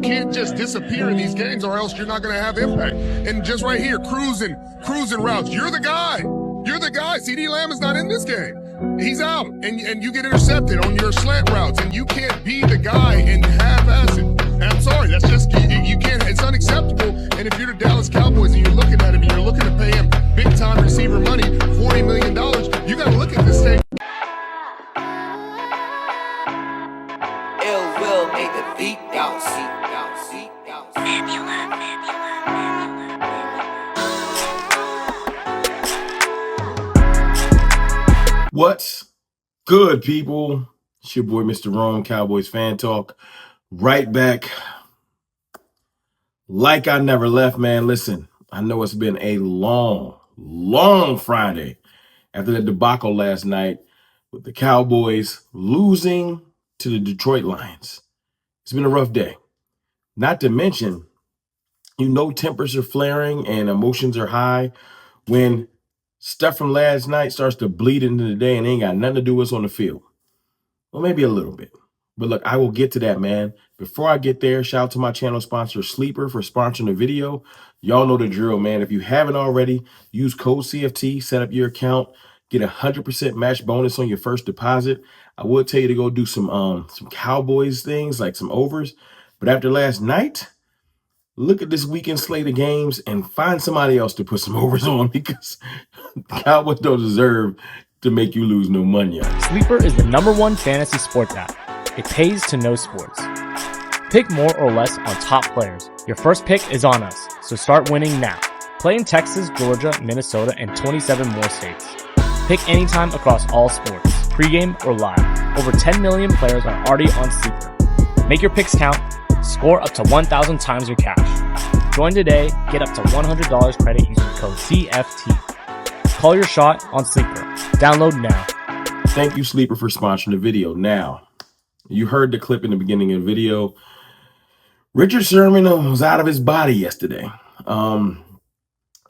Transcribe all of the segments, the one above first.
can't just disappear in these games or else you're not going to have impact. And just right here, cruising routes. You're the guy. You're the guy. CeeDee Lamb is not in this game. He's out, and you get intercepted on your slant routes, and you can't be the guy and half-ass it. And I'm sorry, that's just, you can't, it's unacceptable. And if you're the Dallas Cowboys and you're looking at him and you're looking to pay him big-time receiver money, $40 million, you got to look at this thing. Ill will make the beat bounce. What's good, people? It's your boy, Mr. Rome, Cowboys Fan Talk. Right back. Like I never left, man. Listen, I know it's been a long Friday after the debacle last night with the Cowboys losing to the Detroit Lions. It's been a rough day. Not to mention, tempers are flaring and emotions are high when stuff from last night starts to bleed into the day and ain't got nothing to do with what's on the field. Well, maybe a little bit. But look, I will get to that, man. Before I get there, shout out to my channel sponsor, Sleeper, for sponsoring the video. Y'all know the drill, man. If you haven't already, use code CFT, set up your account, get 100% match bonus on your first deposit. I would tell you to go do some Cowboys things, like some overs. But after last night, look at this weekend slate of games and find somebody else to put some overs on, because Cowboys don't deserve to make you lose no money. Sleeper is the #1 fantasy sports app. It pays to know sports. Pick more or less on top players. Your first pick is on us, so start winning now. Play in Texas, Georgia, Minnesota, and 27 more states. Pick anytime across all sports, pregame or live. Over 10 million players are already on Sleeper. Make your picks count. Score up to 1,000 times your cash. Join today. Get up to $100 credit using code CFT. Call your shot on Sleeper. Download now. Thank you, Sleeper, for sponsoring the video. Now, you heard the clip in the beginning of the video. Richard Sherman was out of his body yesterday.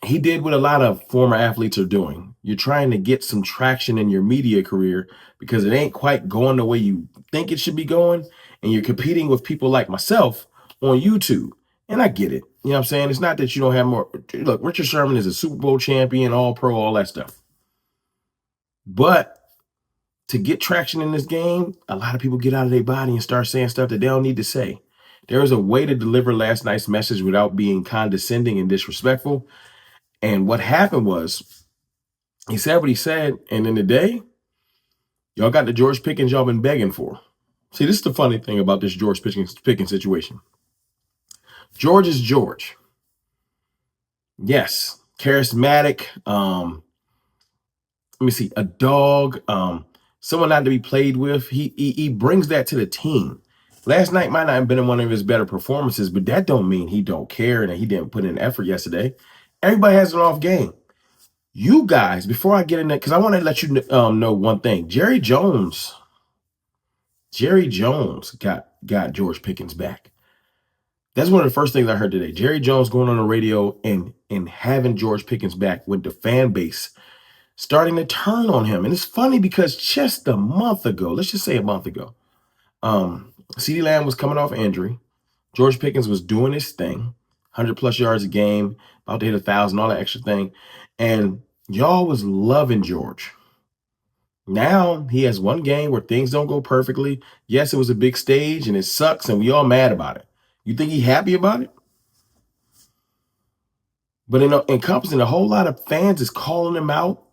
He did what a lot of former athletes are doing. You're trying to get some traction in your media career because it ain't quite going the way you think it should be going. And you're competing with people like myself on YouTube. And I get it. You know what I'm saying? It's not that you don't have more. Look, Richard Sherman is a Super Bowl champion, all pro, all that stuff. But to get traction in this game, a lot of people get out of their body and start saying stuff that they don't need to say. There is a way to deliver last night's message without being condescending and disrespectful. And what happened was, he said what he said, and in the day, y'all got the George Pickens y'all been begging for. See, this is the funny thing about this George Pickens situation. George is George. Yes, charismatic. A dog. Someone not to be played with. He brings that to the team. Last night might not have been one of his better performances, but that don't mean he don't care and that he didn't put in effort yesterday. Everybody has an off game. You guys, before I get in there, because I want to let you know one thing. Jerry Jones got George Pickens back. That's one of the first things I heard today. Jerry Jones going on the radio and having George Pickens back with the fan base starting to turn on him. And it's funny because just a month ago, let's just say a month ago, CeeDee Lamb was coming off injury. George Pickens was doing his thing, 100+ yards a game, about to hit 1,000, all that extra thing. And y'all was loving George. Now he has one game where things don't go perfectly. Yes, it was a big stage and it sucks and we all mad about it. You think he happy about it? But encompassing a whole lot of fans is calling him out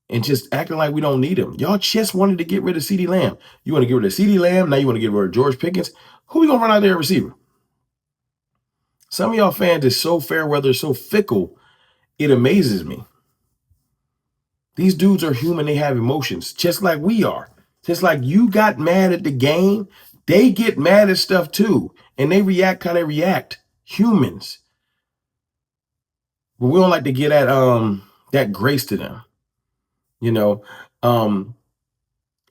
and just acting like we don't need him. Y'all just wanted to get rid of CeeDee Lamb. You want to get rid of CeeDee Lamb. Now you want to get rid of George Pickens. Who we going to run out there at receiver? Some of y'all fans is so fair weather, so fickle, it amazes me. These dudes are human. They have emotions, just like we are. Just like you got mad at the game, they get mad at stuff too. And they react how they react. Humans. But we don't like to get that grace to them.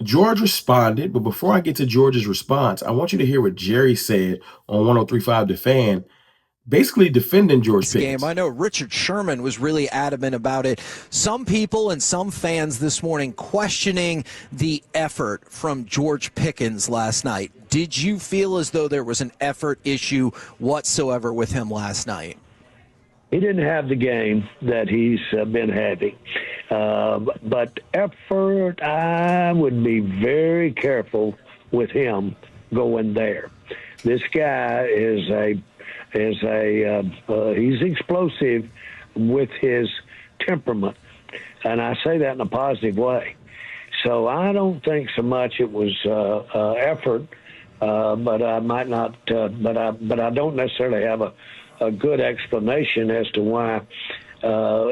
George responded, but before I get to George's response, I want you to hear what Jerry said on 103.5 The Fan basically defending George This game. Pickens. I know Richard Sherman was really adamant about it. Some people and some fans this morning questioning the effort from George Pickens last night. Did you feel as though there was an effort issue whatsoever with him last night? He didn't have the game that he's been having. But effort, I would be very careful with him going there. This guy he's explosive with his temperament, and I say that in a positive way. So I don't think so much it was effort, but I might not. But I don't necessarily have a good explanation as to why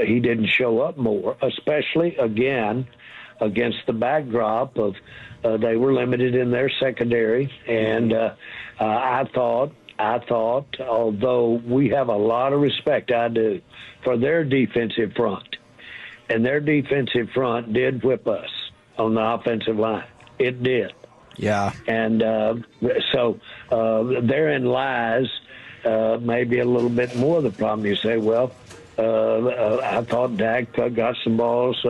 he didn't show up more, especially again against the backdrop of they were limited in their secondary, and I thought, although we have a lot of respect, I do, for their defensive front, and their defensive front did whip us on the offensive line. It did. Yeah. And so therein lies maybe a little bit more of the problem. You say, well, I thought Dak got some balls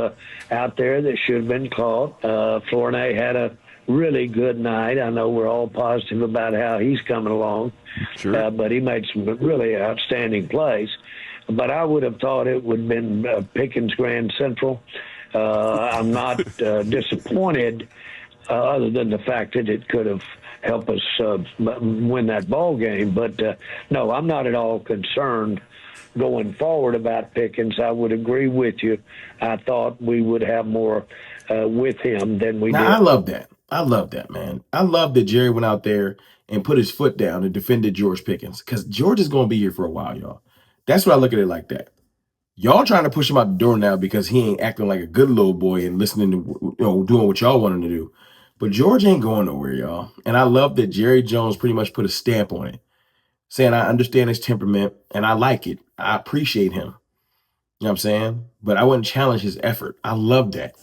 out there that should have been caught. Fournette had a really good night. I know we're all positive about how he's coming along, Sure. but he made some really outstanding plays. But I would have thought it would have been Pickens Grand Central. I'm not disappointed, other than the fact that it could have helped us win that ball game. But no, I'm not at all concerned going forward about Pickens. I would agree with you. I thought we would have more with him than we did. I love that. I love that, man. I love that Jerry went out there and put his foot down and defended George Pickens, because George is going to be here for a while, y'all. That's why I look at it like that. Y'all trying to push him out the door now because he ain't acting like a good little boy and listening to, doing what y'all want him to do. But George ain't going nowhere, y'all. And I love that Jerry Jones pretty much put a stamp on it, saying I understand his temperament and I like it. I appreciate him. You know what I'm saying? But I wouldn't challenge his effort. I love that.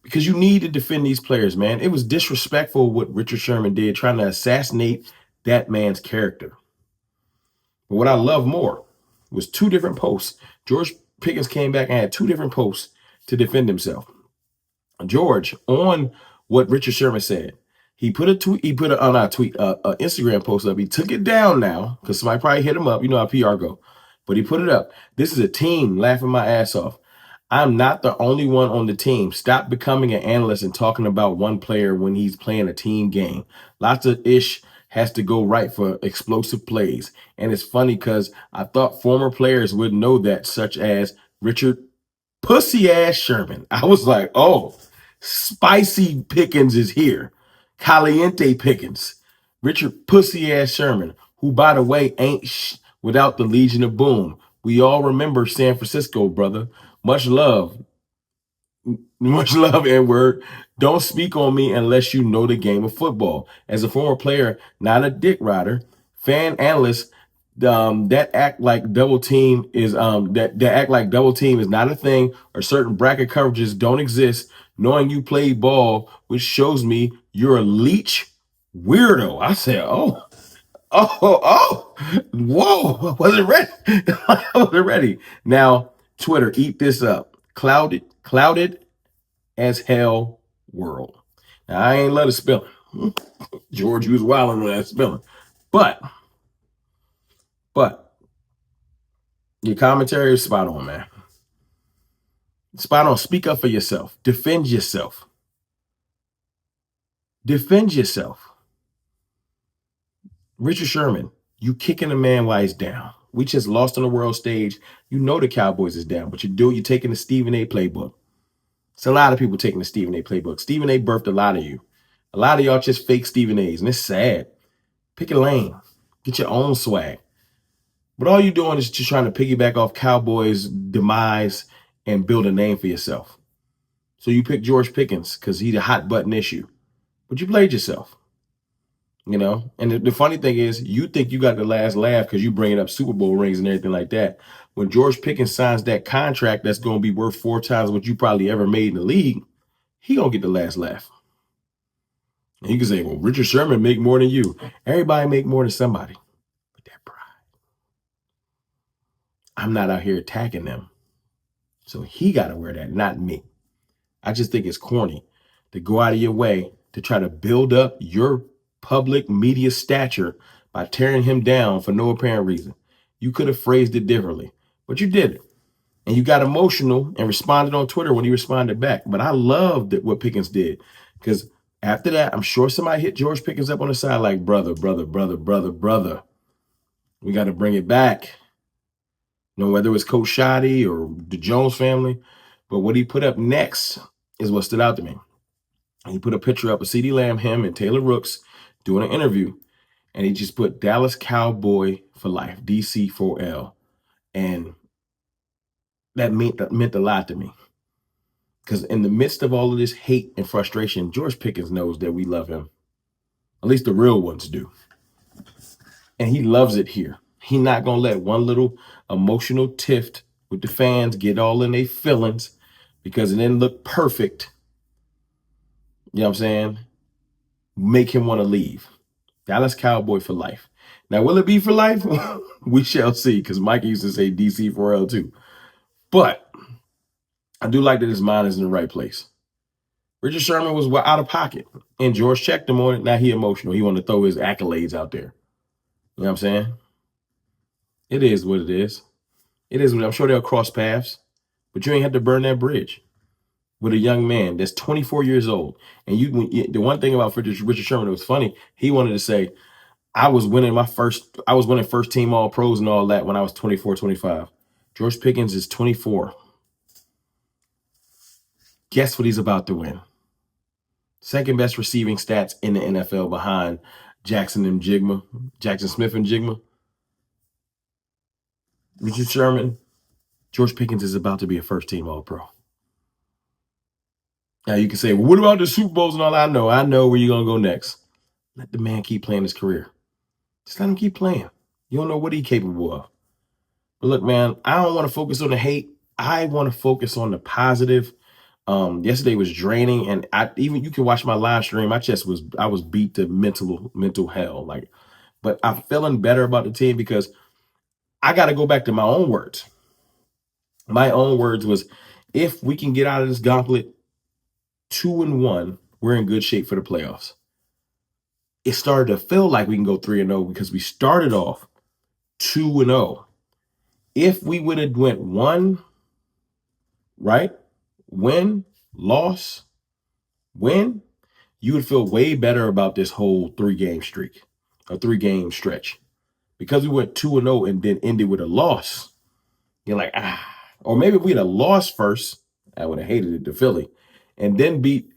Because you need to defend these players, man. It was disrespectful what Richard Sherman did, trying to assassinate that man's character. But what I love more was two different posts. George Pickens came back and had two different posts to defend himself. George, on what Richard Sherman said, he put a tweet, Instagram post up. He took it down now because somebody probably hit him up. You know how PR go. But he put it up. This is a team laughing my ass off. I'm not the only one on the team. Stop becoming an analyst and talking about one player when he's playing a team game. Lots of ish has to go right for explosive plays. And it's funny because I thought former players would know that, such as Richard Pussy Ass Sherman. I was like, oh, Spicy Pickens is here. Caliente Pickens. Richard Pussy Ass Sherman, who, by the way, ain't without the Legion of Boom. We all remember San Francisco, brother. Much love. Much love, N-word. Don't speak on me unless you know the game of football. As a former player, not a dick rider, fan analyst, that act like double team is that act like double team is not a thing, or certain bracket coverages don't exist. Knowing you play ball, which shows me you're a leech weirdo. I said, whoa, I wasn't ready. I wasn't ready. Now, Twitter, eat this up. Clouded as hell world. Now, I ain't let it spill. George, you was wilding with that spilling. But your commentary is spot on, man. Spot on. Speak up for yourself. Defend yourself. Defend yourself. Richard Sherman, you kicking a man while he's down. We just lost on the world stage. You know the Cowboys is down, but you're taking the Stephen A. playbook. It's a lot of people taking the Stephen A. playbook. Stephen A. birthed a lot of you. A lot of y'all just fake Stephen A's, and it's sad. Pick a lane. Get your own swag. But all you're doing is just trying to piggyback off Cowboys' demise and build a name for yourself. So you pick George Pickens because he's a hot button issue. But you played yourself. And the funny thing is, you think you got the last laugh because you bringing up Super Bowl rings and everything like that. When George Pickens signs that contract that's going to be worth 4 times what you probably ever made in the league, he going to get the last laugh. And you can say, well, Richard Sherman make more than you. Everybody make more than somebody. But that pride. I'm not out here attacking them. So he got to wear that, not me. I just think it's corny to go out of your way to try to build up your public media stature by tearing him down for no apparent reason. You could have phrased it differently, but you did it. And you got emotional and responded on Twitter when he responded back. But I loved what Pickens did, because after that, I'm sure somebody hit George Pickens up on the side like, brother, we got to bring it back. You know, whether it was Coach Shoddy or the Jones family. But what he put up next is what stood out to me. He put a picture up of CeeDee Lamb, him, and Taylor Rooks doing an interview. And he just put Dallas Cowboy for life, DC4L. And that meant a lot to me. Because in the midst of all of this hate and frustration, George Pickens knows that we love him. At least the real ones do. And he loves it here. He's not going to let one little emotional tiff with the fans get all in their feelings because it didn't look perfect. You know what I'm saying? Make him want to leave. Dallas Cowboy for life. Now, will it be for life? We shall see, because Mike used to say DC4L too. But I do like that his mind is in the right place. Richard Sherman was out of pocket, and George checked him on it. Now he emotional. He wanted to throw his accolades out there. You know what I'm saying? It is what it is. It is what I'm sure they'll cross paths, but you ain't have to burn that bridge with a young man that's 24 years old. And the one thing about Richard Sherman that was funny, he wanted to say, I was winning first team all pros and all that when I was 24, 25. George Pickens is 24. Guess what he's about to win? Second best receiving stats in the NFL behind Jackson Smith and Jigma. Richard Sherman, George Pickens is about to be a first team all pro. Now you can say, well, what about the Super Bowls and all that? I know where you're going to go next. Let the man keep playing his career. Just let him keep playing. You don't know what he's capable of. But look, man, I don't want to focus on the hate. I want to focus on the positive. Yesterday was draining, and you can watch my live stream. I was beat to mental hell. But I'm feeling better about the team because I got to go back to my own words. My own words was, if we can get out of this gauntlet 2-1, we're in good shape for the playoffs. It started to feel like we can go 3-0 because we started off 2-0. If we would have went one, right? Win, loss, win, you would feel way better about this whole 3-game streak, a 3-game stretch. Because we went 2-0 and then ended with a loss, you're like, or maybe if we'd have lost first, I would have hated it to Philly, and then beat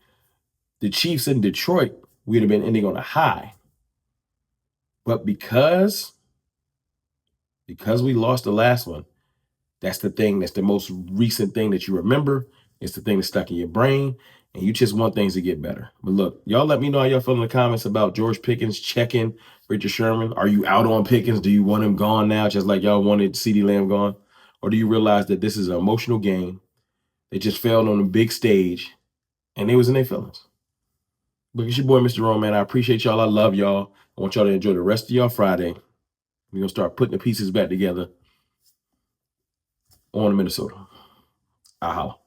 the Chiefs in Detroit, we'd have been ending on a high. But because we lost the last one, that's the most recent thing that you remember. It's the thing that's stuck in your brain, and you just want things to get better. But look, y'all let me know how y'all feel in the comments about George Pickens checking Richard Sherman. Are you out on Pickens? Do you want him gone now, just like y'all wanted CeeDee Lamb gone? Or do you realize that this is an emotional game? They just failed on a big stage, and they was in their feelings. But it's your boy, Mr. Rome, man. I appreciate y'all. I love y'all. I want y'all to enjoy the rest of y'all Friday. We're going to start putting the pieces back together on Minnesota. Aha.